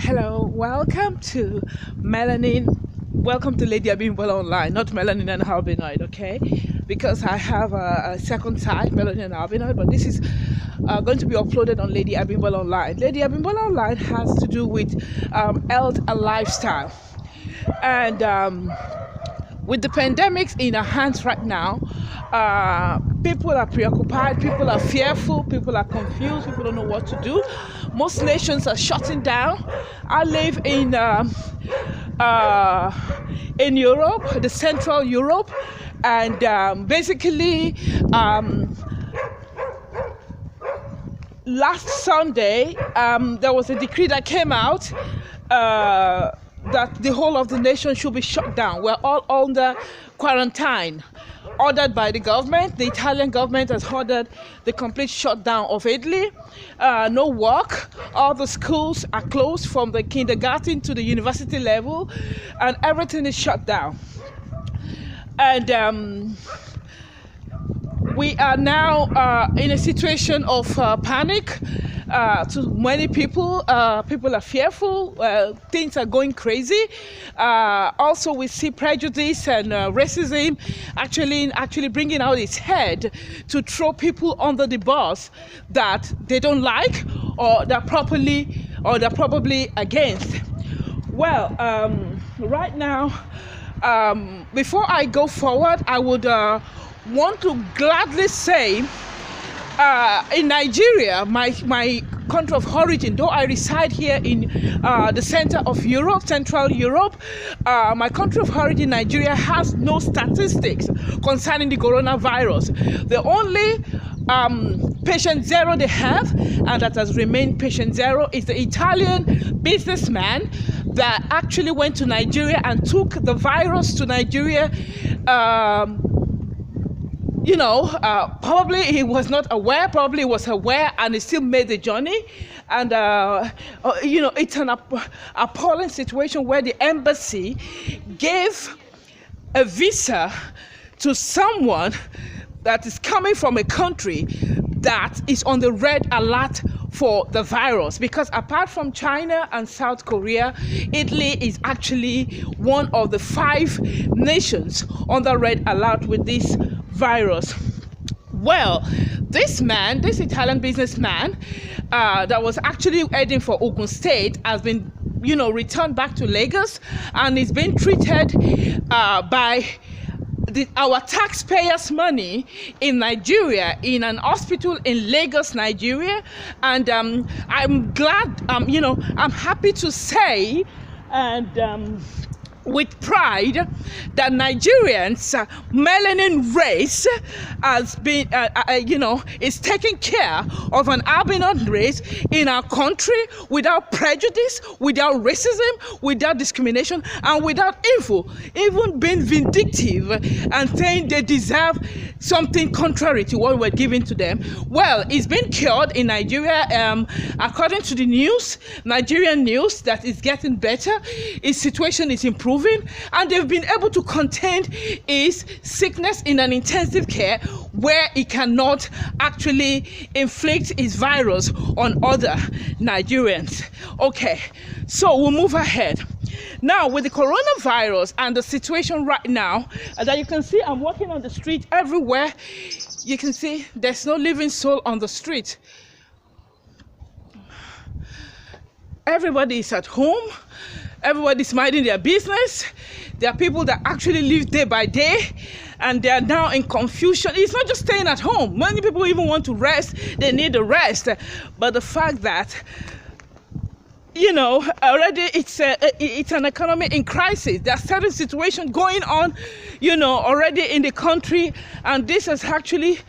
Hello, welcome to Melanin. Welcome to Lady Abimbola Online, not Melanin and Albinoid, okay? Because I have a second side, Melanin and Albinoid, but this is going to be uploaded on Lady Abimbola Online. Lady Abimbola Online has to do with health and lifestyle. And with the pandemics in our hands right now, people are preoccupied, people are fearful, people are confused, people don't know what to do. Most nations are shutting down. I live in Europe, the Central Europe, and basically last Sunday there was a decree that came out that the whole of the nation should be shut down. We're all under quarantine, ordered by the government. The Italian government has ordered the complete shutdown of Italy. No work. All the schools are closed from the kindergarten to the university level, and everything is shut down. And we are now in a situation of panic. To many people, people are fearful. Things are going crazy. Also, we see prejudice and racism actually bringing out its head to throw people under the bus that they don't like or they're probably against. Well, right now, before I go forward, I would want to gladly say, in Nigeria, my country of origin, though I reside here in the center of Europe, Central Europe, my country of origin, Nigeria, has no statistics concerning the coronavirus. The only patient zero they have, and that has remained patient zero, is the Italian businessman that actually went to Nigeria and took the virus to Nigeria. Probably he was not aware, probably he was aware, and he still made the journey. And, it's an appalling situation where the embassy gave a visa to someone that is coming from a country that is on the red alert for the virus, because apart from China and South Korea, Italy is actually one of the 5 nations on the red alert with this virus. Well, this Italian businessman that was actually heading for Ogun State has been, returned back to Lagos, and is being treated by our taxpayers' money in Nigeria, in an hospital in Lagos, Nigeria. And I'm glad, I'm happy to say, and with pride, that Nigerians, melanin race, has been, is taking care of an albino race in our country without prejudice, without racism, without discrimination, and without evil, even being vindictive and saying they deserve something contrary to what we're giving to them. Well, it's been cured in Nigeria, according to the news, Nigerian news, that is getting better. His situation is improving, and they've been able to contain his sickness in an intensive care where he cannot actually inflict his virus on other Nigerians. Okay, so we'll move ahead. Now, with the coronavirus and the situation right now, that you can see, I'm walking on the street everywhere. You can see there's no living soul on the street. Everybody is at home. Everybody's minding their business. There are people that actually live day by day, and they are now in confusion. It's not just staying at home. Many people even want to rest. They need a rest. But the fact that, already it's an economy in crisis. There are certain situations going on, already in the country, and this has actually,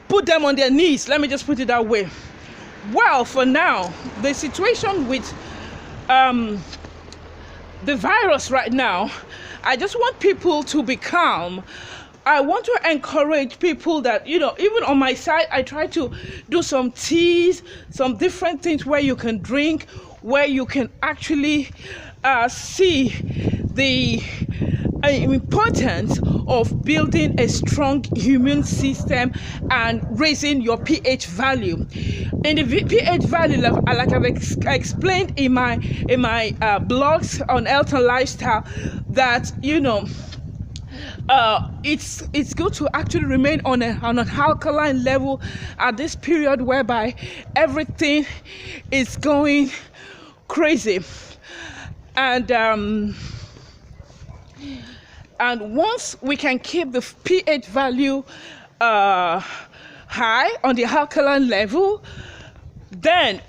put them on their knees. Let me just put it that way. Well, for now, the situation with the virus right now, I just want people to be calm. I want to encourage people that, even on my side, I try to do some teas, some different things where you can drink, where you can actually see the importance of building a strong immune system and raising your pH value. In the pH value level, like I've explained in my blogs on health and lifestyle, that it's good to actually remain on an alkaline level at this period whereby everything is going crazy, and once we can keep the pH value high on the alkaline level, then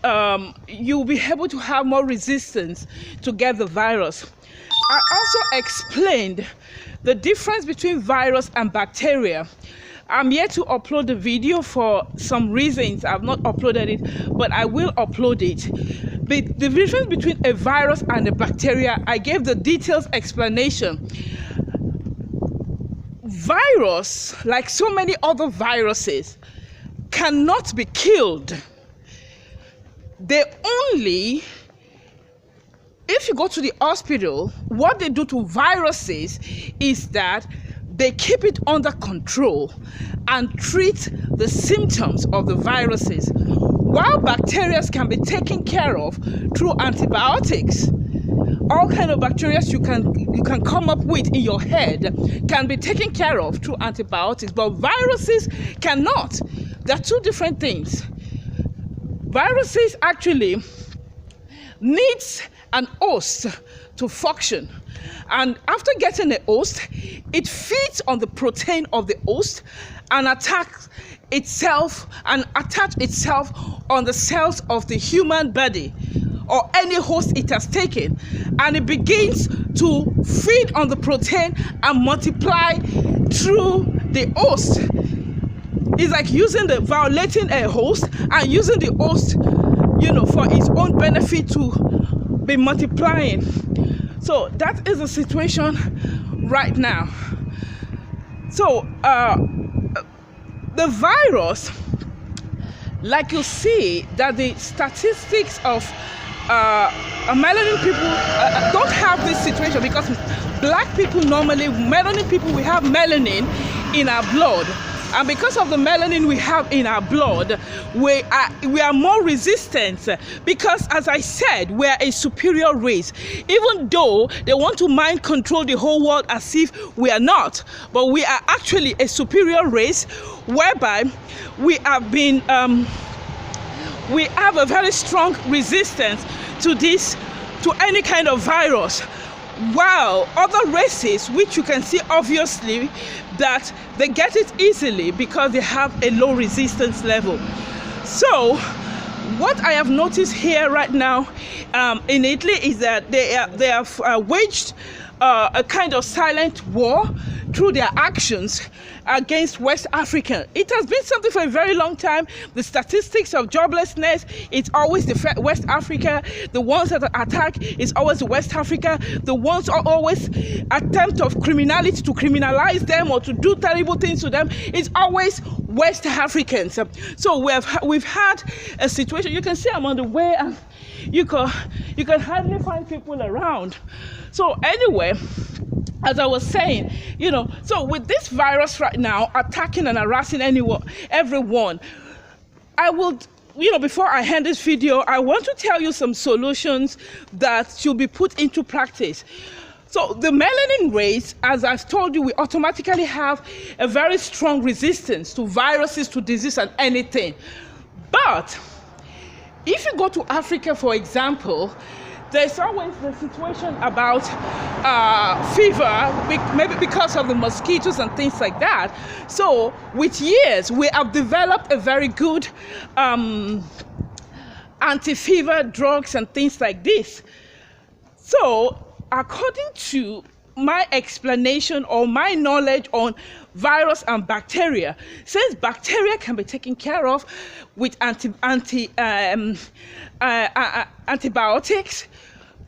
you'll be able to have more resistance to get the virus. I also explained the difference between virus and bacteria. I'm yet to upload the video for some reasons. I've not uploaded it, but I will upload it. The difference between a virus and a bacteria, I gave the detailed explanation. Virus, like so many other viruses, cannot be killed. If you go to the hospital, what they do to viruses is that they keep it under control and treat the symptoms of the viruses, while bacteria can be taken care of through antibiotics. All kind of bacteria you can come up with in your head can be taken care of through antibiotics, but viruses cannot. They're two different things. Viruses actually needs an host to function, and after getting a host, it feeds on the protein of the host and attach itself on the cells of the human body or any host it has taken, and it begins to feed on the protein and multiply through the host. It's like violating a host and using the host for its own benefit to be multiplying. So that is the situation right now. So the virus, like you see that the statistics of melanin people don't have this situation, because black people normally, melanin people, we have melanin in our blood. And because of the melanin we have in our blood, we are more resistant, because, as I said, we are a superior race. Even though they want to mind control the whole world as if we are not, but we are actually a superior race, whereby we have a very strong resistance to any kind of virus. While other races, which you can see obviously that they get it easily because they have a low resistance level. So what I have noticed here right now in Italy is that they have waged a kind of silent war through their actions against West Africa. It has been something for a very long time. The statistics of joblessness, it's always the West Africa. The ones that attack is always the West Africa. The ones are always attempt of criminality to criminalize them or to do terrible things to them. It's always West Africans. So we've had a situation. You can see I'm on the way, and you can hardly find people around. So anyway, as I was saying, so with this virus right now attacking and harassing everyone, I would, before I end this video, I want to tell you some solutions that should be put into practice. So the melanin race, as I've told you, we automatically have a very strong resistance to viruses, to disease, and anything. But if you go to Africa, for example, there's always the situation about fever, maybe because of the mosquitoes and things like that. So with years, we have developed a very good anti-fever drugs and things like this. So according to my explanation or my knowledge on virus and bacteria, since bacteria can be taken care of with antibiotics,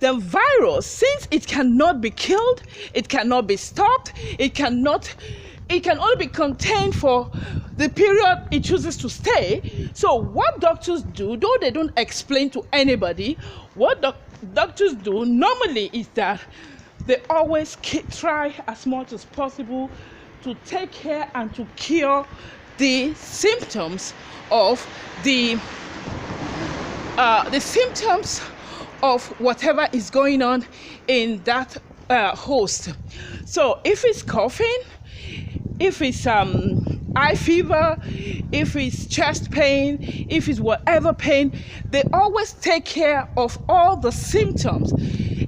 the virus, since it cannot be killed, it cannot be stopped, it can only be contained for the period it chooses to stay. So what doctors do, though they don't explain to anybody, what doctors do normally is that they always try as much as possible to take care and to cure the symptoms of the symptoms of whatever is going on in that host. So if it's coughing, if it's eye fever, if it's chest pain, if it's whatever pain, they always take care of all the symptoms.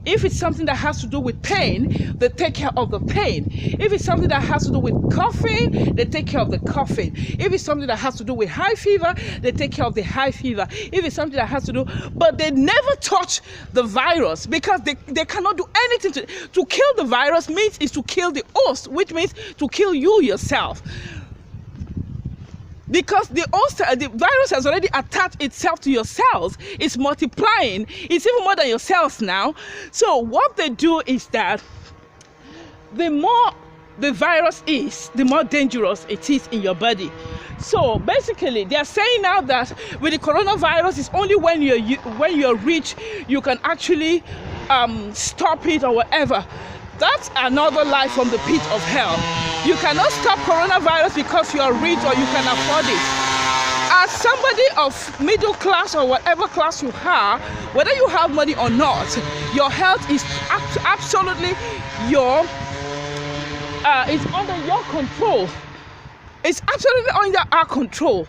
If it's something that has to do with pain, they take care of the pain. If it's something that has to do with coughing, they take care of the coughing. If it's something that has to do with high fever, they take care of the high fever. If it's something that has to do, but they never touch the virus, because they cannot do anything to kill the virus. Means is to kill the host, which means to kill you yourself. Because the virus has already attached itself to your cells. It's multiplying. It's even more than your cells now. So what they do is that the more the virus is, the more dangerous it is in your body. So basically, they are saying now that with the coronavirus, it's only when you're rich you can actually stop it or whatever. That's another lie from the pit of hell. You cannot stop coronavirus because you are rich or you can afford it. As somebody of middle class or whatever class you are, whether you have money or not, your health is absolutely it's under your control. It's absolutely under our control.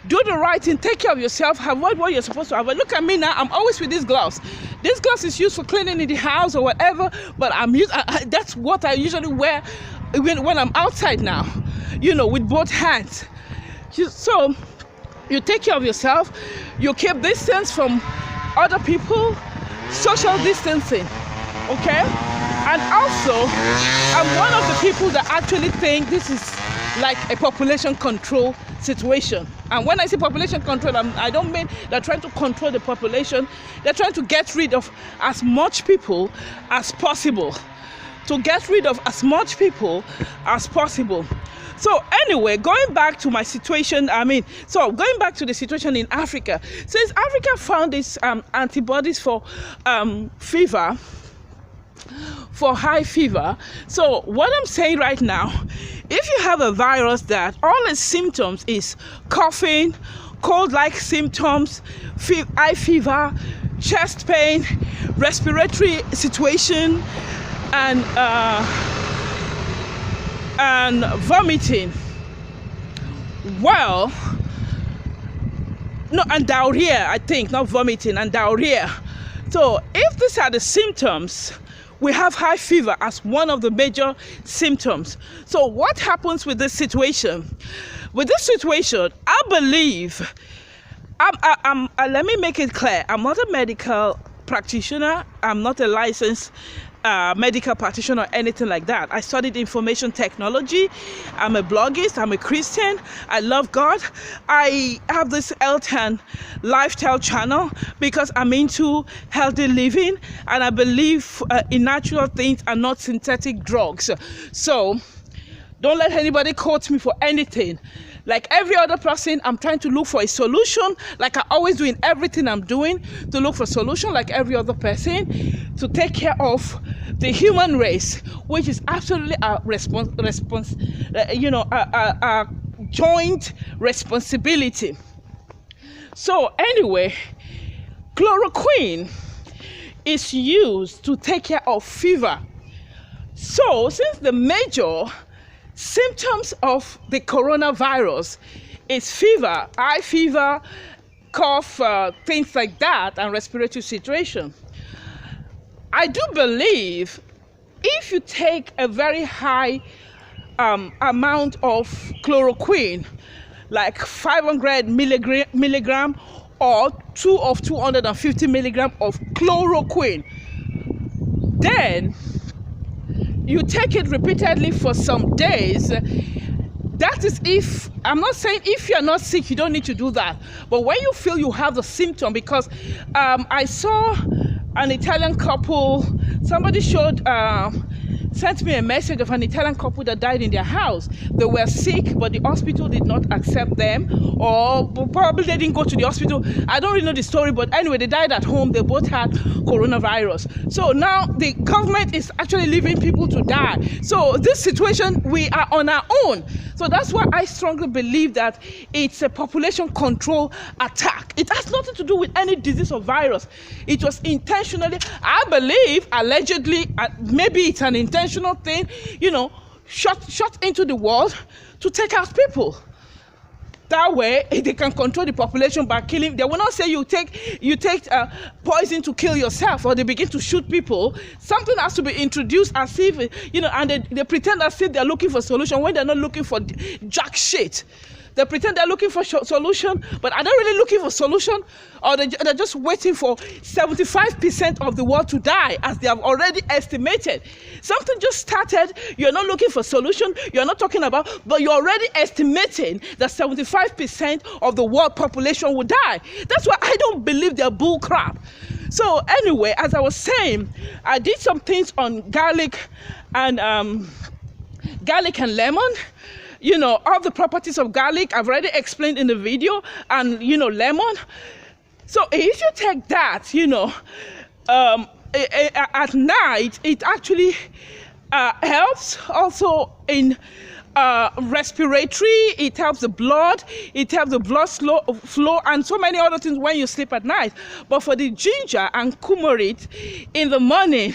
Do the right thing, take care of yourself, avoid what you're supposed to avoid. Look at me now, I'm always with these gloves. This gloves is used for cleaning in the house or whatever, but that's what I usually wear when I'm outside now, with both hands. So you take care of yourself, you keep distance from other people, social distancing, okay? And also, I'm one of the people that actually think this is like a population control situation. And when I say population control, I don't mean they're trying to control the population. They're trying to get rid of as much people as possible. To get rid of as much people as possible. So anyway, going back to my situation, going back to the situation in Africa. Since Africa found these antibodies for fever, for high fever. So what I'm saying right now, if you have a virus that all its symptoms is coughing, cold-like symptoms, eye fever, chest pain, respiratory situation, and vomiting, and diarrhea, I think, not vomiting, and diarrhea. So if these are the symptoms, we have high fever as one of the major symptoms. So what happens with this situation? With this situation, I believe, let me make it clear, I'm not a medical practitioner, I'm not a licensed medical practitioner or anything like that. I studied information technology. I'm a bloggist. I'm a Christian. I love God. I have this health and lifestyle channel because I'm into healthy living, and I believe in natural things and not synthetic drugs. So don't let anybody quote me for anything. Like every other person, I'm trying to look for a solution, like I always do in everything I'm doing, to look for a solution like every other person, to take care of the human race, which is absolutely a joint responsibility. So anyway, chloroquine is used to take care of fever. So since the major symptoms of the coronavirus is fever, high fever, cough, things like that, and respiratory situation, I do believe if you take a very high amount of chloroquine, like 500 milligram or 250 milligram of chloroquine, then you take it repeatedly for some days. That is if, I'm not saying if you're not sick, you don't need to do that. But when you feel you have the symptom, because I saw an Italian couple, somebody showed sent me a message of an Italian couple that died in their house. They were sick, but the hospital did not accept them, or probably they didn't go to the hospital. I don't really know the story, but anyway, they died at home. They both had coronavirus. So now the government is actually leaving people to die. So this situation, we are on our own. So that's why I strongly believe that it's a population control attack. It has nothing to do with any disease or virus. It was intentionally, I believe, allegedly, maybe it's an intentional thing, you know, shot into the world to take out people. That way, they can control the population by killing. They will not say you take poison to kill yourself, or they begin to shoot people. Something has to be introduced as if, you know, and they pretend as if they're looking for a solution when they're not looking for jack shit. They pretend they're looking for solution, but are they really looking for solution? Or they're just waiting for 75% of the world to die, as they have already estimated. Something just started, you're not looking for solution, you're not talking about, but you're already estimating that 75% of the world population will die. That's why I don't believe they're bull crap. So anyway, as I was saying, I did some things on garlic and lemon. You know, all the properties of garlic, I've already explained in the video, and, you know, lemon. So if you take that, you know, at night, it actually helps also in respiratory, it helps the blood flow, and so many other things when you sleep at night. But for the ginger and turmeric in the morning,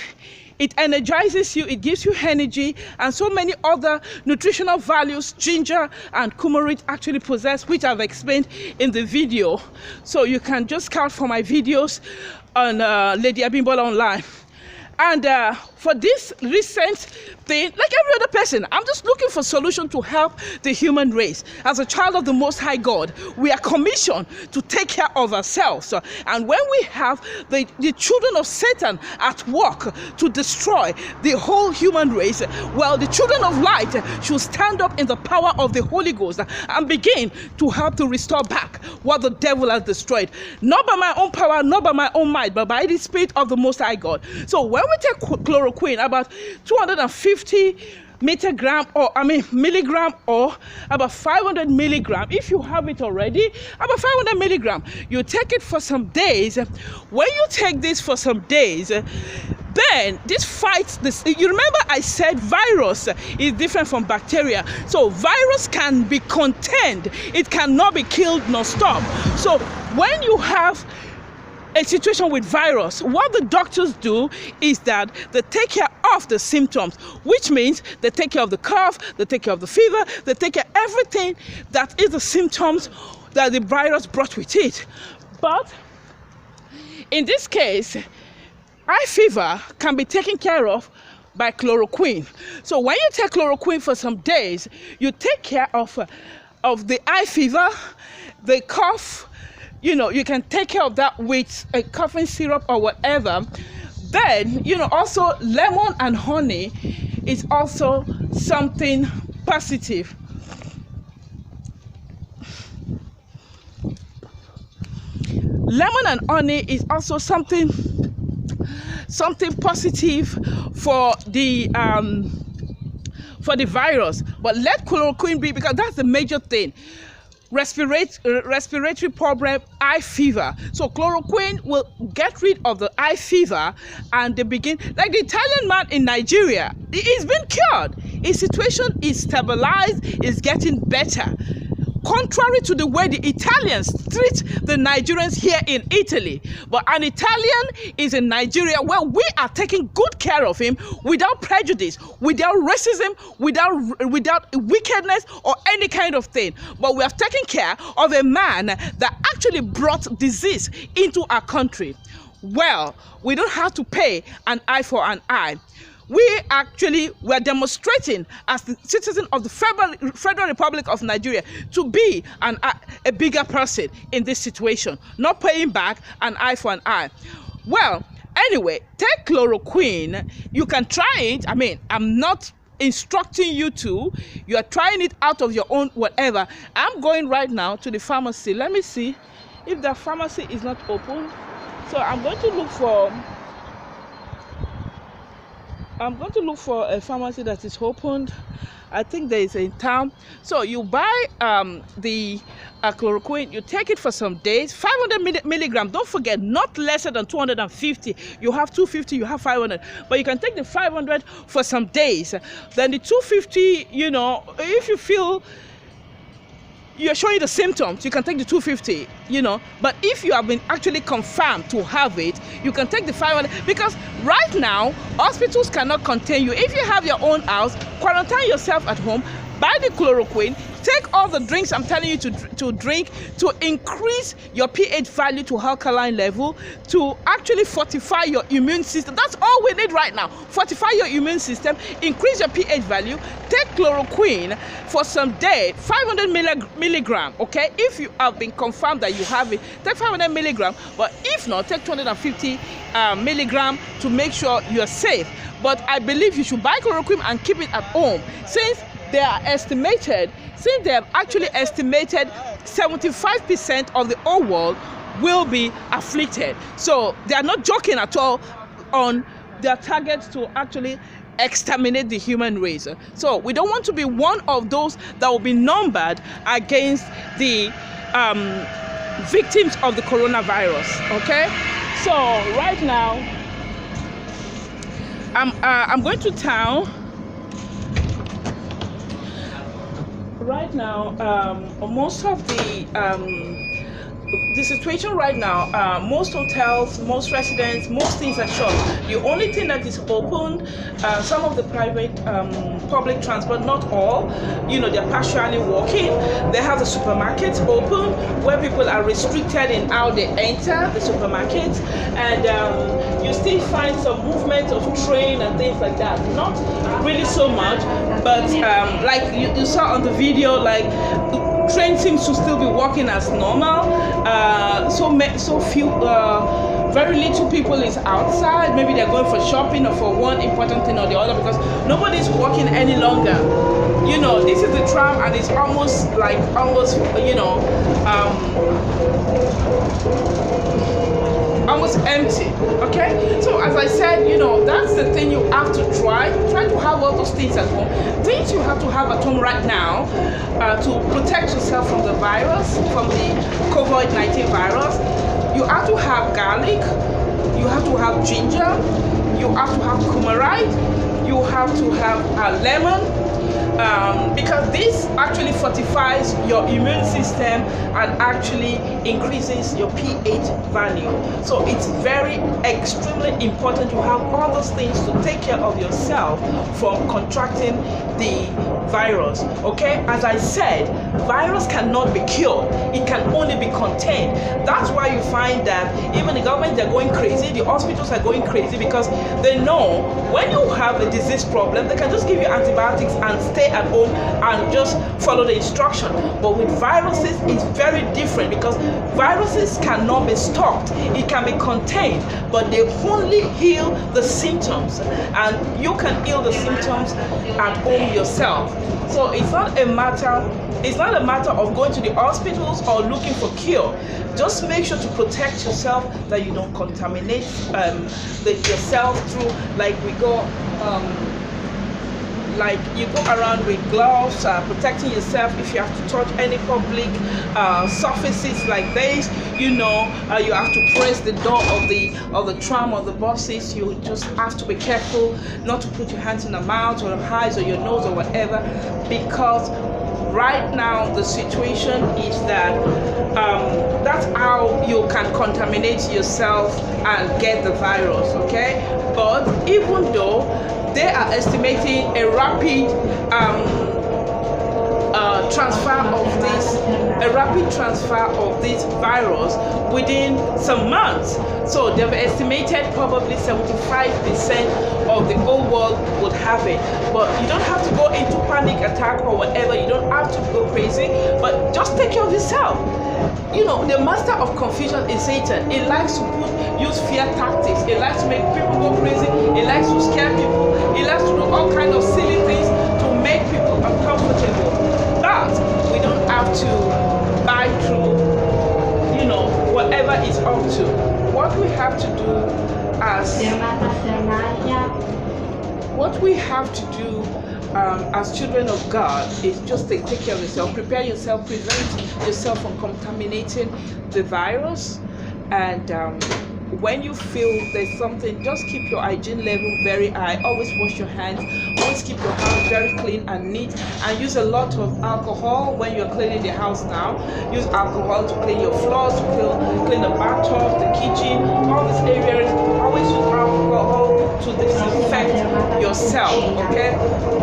it energizes you, it gives you energy, and so many other nutritional values ginger and turmeric actually possess, which I've explained in the video. So you can just scout for my videos on Lady Abimbola Online. And for this recent thing, like every other person, I'm just looking for solution to help the human race. As a child of the Most High God, we are commissioned to take care of ourselves. And when we have the children of Satan at work to destroy the whole human race, well, the children of light should stand up in the power of the Holy Ghost and begin to help to restore back what the devil has destroyed. Not by my own power, not by my own might, but by the Spirit of the Most High God. So when we take chloroquine, about 250 milligram, or about 500 milligram, if you have it already, about 500 milligram, you take it for some days. When you take this for some days, then this fights this. You remember I said virus is different from bacteria. So virus can be contained, it cannot be killed nor stopped. So when you have a situation with virus, what the doctors do is that they take care of the symptoms, which means they take care of the cough, they take care of the fever, they take care of everything that is the symptoms that the virus brought with it. But in this case, eye fever can be taken care of by chloroquine. So when you take chloroquine for some days, you take care of the eye fever, the cough. You know, you can take care of that with a coughing syrup or whatever. Then, you know, also lemon and honey is also something positive. Lemon and honey is also something positive for the virus. But let chloroquine be, because that's the major thing. Respiratory problem, eye fever. So chloroquine will get rid of the eye fever, and they begin, like the Italian man in Nigeria, he's been cured. His situation is stabilized, is getting better. Contrary to the way the Italians treat the Nigerians here in Italy. But an Italian is in Nigeria where we are taking good care of him without prejudice, without racism, without wickedness or any kind of thing. But we have taken care of a man that actually brought disease into our country. Well, we don't have to pay an eye for an eye. We actually were demonstrating as the citizen of the Federal Republic of Nigeria to be a bigger person in this situation, not paying back an eye for an eye. Well, anyway, take chloroquine. You can try it. I mean, I'm not instructing you to. You are trying it out of your own whatever. I'm going right now to the pharmacy. Let me see if the pharmacy is not open. So I'm going to look for I'm going to look for a pharmacy that is opened. I think there is in town. So you buy the chloroquine, you take it for some days, 500 milligrams. Don't forget, not lesser than 250. You have 250, you have 500. But you can take the 500 for some days. Then the 250, you know, if you feel you're showing the symptoms, you can take the 250, you know. But if you have been actually confirmed to have it, you can take the 500, because right now hospitals cannot contain you. If you have your own house, quarantine yourself at home, buy the chloroquine, take all the drinks I'm telling you to drink to increase your pH value to alkaline level, to actually fortify your immune system. That's all we need right now. Fortify your immune system, increase your pH value, take chloroquine for some day, 500 milligram, okay? If you have been confirmed that you have it, take 500 milligram, but if not, take 250 milligram to make sure you're safe. But I believe you should buy chloroquine and keep it at home, since they have actually estimated 75% of the whole world will be afflicted. So they are not joking at all on their targets to actually exterminate the human race. So we don't want to be one of those that will be numbered against the victims of the coronavirus. Okay, so right now I'm going to town. Right now, most of the situation right now, most hotels, most residents, most things are shut. The only thing that is open, some of the private public transport, not all, you know, they're partially working. They have the supermarkets open where people are restricted in how they enter the supermarkets, and you still find some movement of train and things like that. Not really so much, but like you saw on the video, like train seems to still be working as normal. So few, very little people is outside. Maybe they're going for shopping or for one important thing or the other, because nobody's working any longer. You know, this is the tram, and it's almost, you know, almost empty. Okay, so as I said, you know, that's the thing you have to try to have all those things at home. Things you have to have at home right now to protect yourself from the virus, from the COVID-19 virus. You have to have garlic, you have to have ginger, you have to have turmeric, you have to have lemon, because this actually fortifies your immune system and actually increases your pH value. So it's very extremely important to have all those things to take care of yourself from contracting the virus. Okay, as I said, virus cannot be cured, it can only be contained. That's why you find that even the government, they're going crazy, the hospitals are going crazy, because they know when you have a disease problem, they can just give you antibiotics and stay at home and just follow the instruction. But with viruses, it's very different, because viruses cannot be stopped, it can be contained, but they only heal the symptoms, and you can heal the symptoms at home yourself. So it's not a matter of going to the hospitals or looking for cure. Just make sure to protect yourself, that you don't contaminate yourself through, like we go like you go around with gloves, protecting yourself if you have to touch any public surfaces like this. You know, you have to press the door of the tram or the buses. You just have to be careful not to put your hands in the mouth or the eyes or your nose or whatever, because right now the situation is that that's how you can contaminate yourself and get the virus. Okay, but even though they are estimating a rapid transfer of this virus within some months. So they've estimated probably 75% of the whole world would have it. But you don't have to go into panic attack or whatever. You don't have to go crazy, but just take care of yourself. You know, the master of confusion is Satan. He likes to use fear tactics. He likes to make people go crazy. He likes to scare people. He likes to do all kinds of silly things to make people uncomfortable. But we don't have to buy through, you know, whatever is up to. What we have to do as what we have to do as children of God is just take care of yourself, prepare yourself, prevent yourself from contaminating the virus. And when you feel there's something, just keep your hygiene level very high. Always wash your hands. Always keep your house very clean and neat. And use a lot of alcohol when you're cleaning the house now. Use alcohol to clean your floors, to clean the bathtub, the kitchen, all these areas. Always use alcohol to disinfect yourself, okay?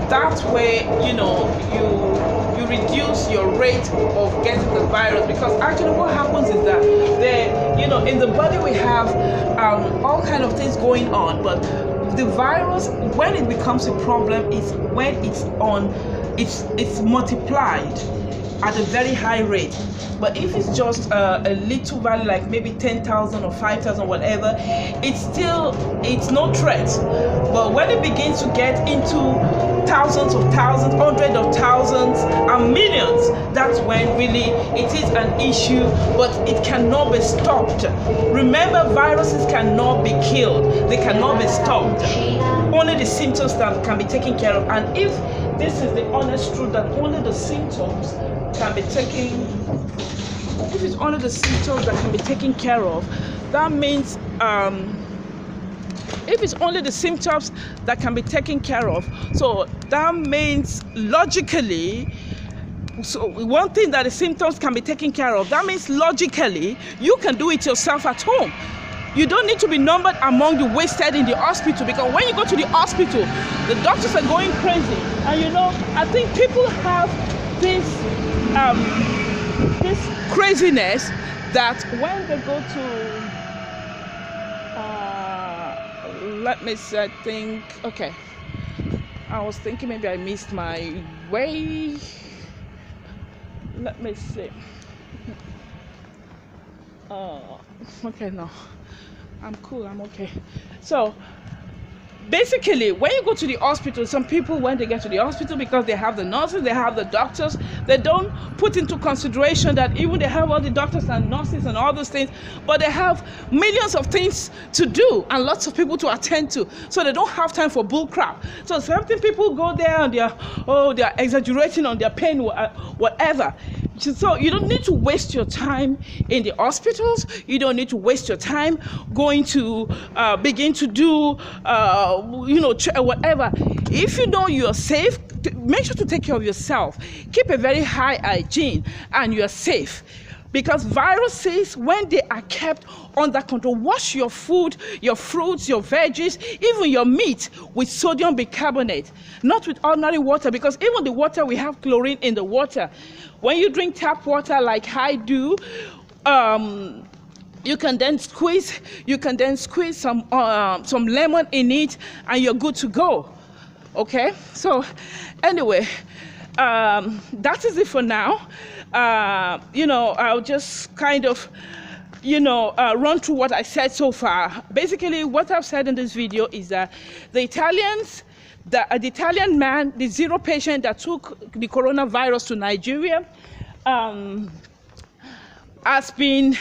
That way, you reduce your rate of getting the virus, because actually what happens is that in the body we have all kind of things going on, but the virus, when it becomes a problem, is when it's multiplied at a very high rate. But if it's just a little value, like maybe 10,000 or 5,000, whatever, it's no threat. But when it begins to get into thousands of thousands, hundreds of thousands, and millions, that's when really it is an issue, but it cannot be stopped. Remember, viruses cannot be killed. They cannot be stopped. Only the symptoms that can be taken care of. And if this is the honest truth, that only the symptoms can be taken, if it's only the symptoms that can be taken care of, that means if it's only the symptoms that can be taken care of, so that means logically, so one thing that the symptoms can be taken care of, that means logically you can do it yourself at home. You don't need to be numbered among the wasted in the hospital, because when you go to the hospital, the doctors are going crazy. And I think people have this craziness that when they go to let me see, I think, okay, I was thinking maybe I missed my way. Let me see. Okay, no, I'm cool, I'm okay. So basically, when you go to the hospital, some people, when they get to the hospital, because they have the nurses, they have the doctors, they don't put into consideration that even they have all the doctors and nurses and all those things, but they have millions of things to do and lots of people to attend to, so they don't have time for bull crap. So something people go there and they're exaggerating on their pain, whatever. So you don't need to waste your time in the hospitals. You don't need to waste your time going to begin to do whatever. If you know you're safe, make sure to take care of yourself. Keep a very high hygiene and you're safe. Because viruses, when they are kept under control, wash your food, your fruits, your veggies, even your meat with sodium bicarbonate, not with ordinary water, because even the water, we have chlorine in the water. When you drink tap water like I do, you can then squeeze some lemon in it, and you're good to go. Okay, so anyway, that is it for now. I'll just kind of run through what I said so far. Basically, what I've said in this video is that the Italian man, the zero patient that took the coronavirus to Nigeria, has been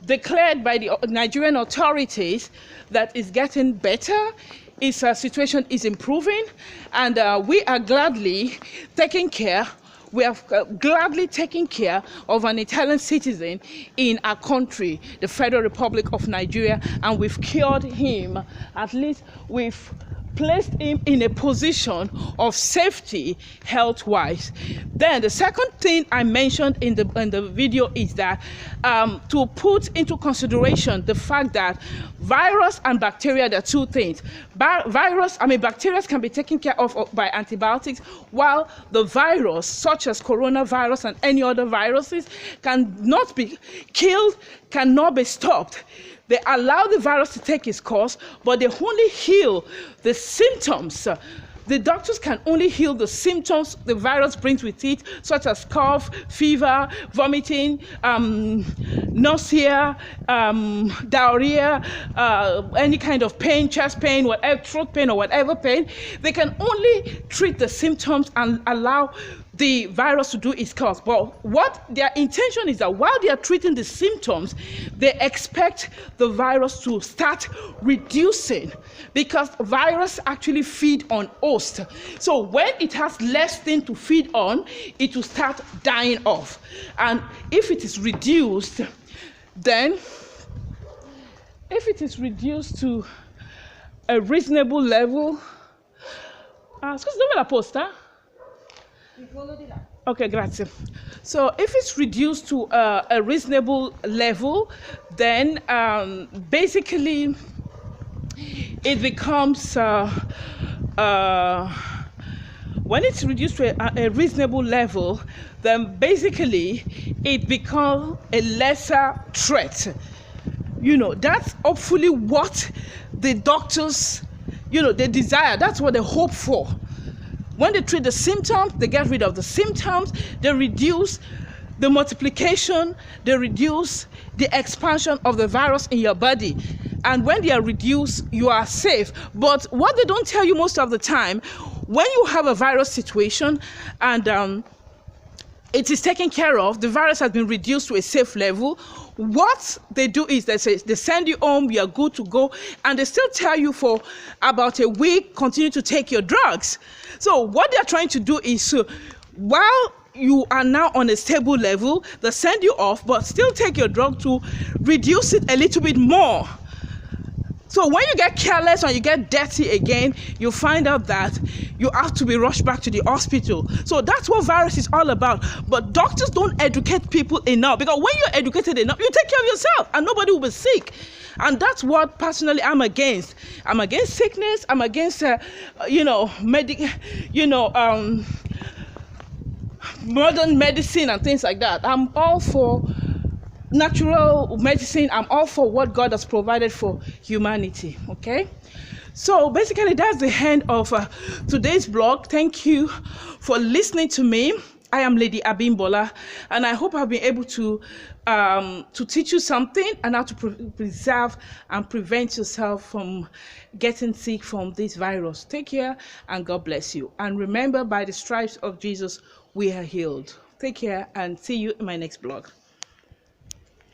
declared by the Nigerian authorities that is getting better. His situation is improving, and we are gladly taking care. We have gladly taken care of an Italian citizen in our country, the Federal Republic of Nigeria, and we've cured him. At least we've placed him in a position of safety health-wise. Then the second thing I mentioned in the video is that to put into consideration the fact that virus and bacteria, there are two things. Bacteria can be taken care of by antibiotics, while the virus, such as coronavirus and any other viruses, cannot be killed, cannot be stopped. They allow the virus to take its course, but they only heal the symptoms. The doctors can only heal the symptoms the virus brings with it, such as cough, fever, vomiting, nausea, diarrhea, any kind of pain, chest pain, whatever, throat pain or whatever pain. They can only treat the symptoms and allow the virus to do its course. But what their intention is that while they are treating the symptoms, they expect the virus to start reducing, because virus actually feed on host. So when it has less thing to feed on, it will start dying off. And if it is reduced, then if it is reduced to a reasonable level, scusi, dove la posta? Okay, grazie. So if it's reduced to a reasonable level, then basically it becomes, when it's reduced to a reasonable level, then basically it becomes a lesser threat. That's hopefully what the doctors, they desire. That's what they hope for. When they treat the symptoms, they get rid of the symptoms, they reduce the multiplication, they reduce the expansion of the virus in your body. And when they are reduced, you are safe. But what they don't tell you most of the time, when you have a virus situation and it is taken care of, the virus has been reduced to a safe level, what they do is they send you home, you are good to go, and they still tell you for about a week, continue to take your drugs. So what they're trying to do is, while you are now on a stable level, they send you off, but still take your drug to reduce it a little bit more. So when you get careless and you get dirty again, you find out that you have to be rushed back to the hospital. So that's what virus is all about. But doctors don't educate people enough, because when you're educated enough, you take care of yourself and nobody will be sick. And that's what personally I'm against. I'm against sickness. I'm against, modern medicine and things like that. I'm all for natural medicine. I'm all for what God has provided for humanity. Okay, so basically that's the end of today's blog. Thank you for listening to me. I am Lady Abimbola, and I hope I've been able to teach you something and how to preserve and prevent yourself from getting sick from this virus. Take care and God bless you. And remember, by the stripes of Jesus we are healed. Take care and see you in my next blog.